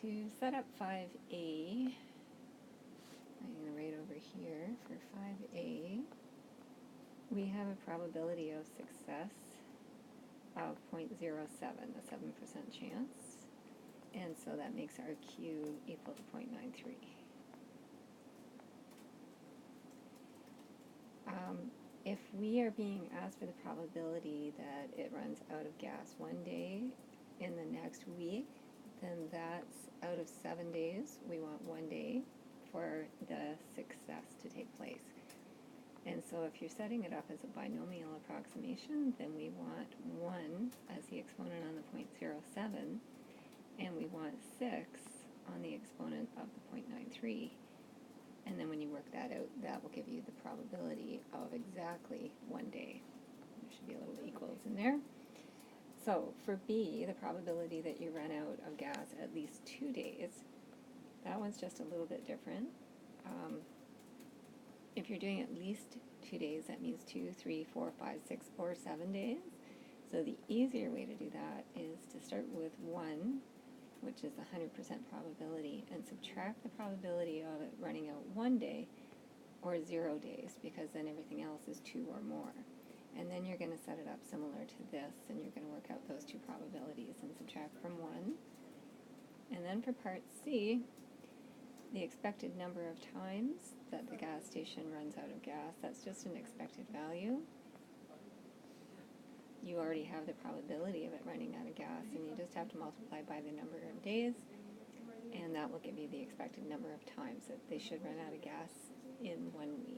To set up 5A, I'm going to write over here for 5A, we have a probability of success of 0.07, a 7% chance, and so that makes our Q equal to 0.93. If we are being asked for the probability that it runs out of gas one day in the next week, then that's out of 7 days. We want 1 day for the success to take place. And so if you're setting it up as a binomial approximation, then we want 1 as the exponent on the 0.07, and we want 6 on the exponent of the 0.93. And then when you work that out, that will give you the probability of exactly 1 day. There should be a little equals in there. So for B, the probability that you run out of gas at least 2 days, that one's just a little bit different. If you're doing at least 2 days, that means 2, 3, 4, 5, 6, or 7 days. So the easier way to do that is to start with 1, which is the 100% probability, and subtract the probability of it running out 1 day or 0 days, because then everything else is 2 or more. And then you're going to set it up similar to this, and you're going to work out those two probabilities and subtract from 1. And then for part C, the expected number of times that the gas station runs out of gas, that's just an expected value. You already have the probability of it running out of gas, and you just have to multiply by the number of days, and that will give you the expected number of times that they should run out of gas in 1 week.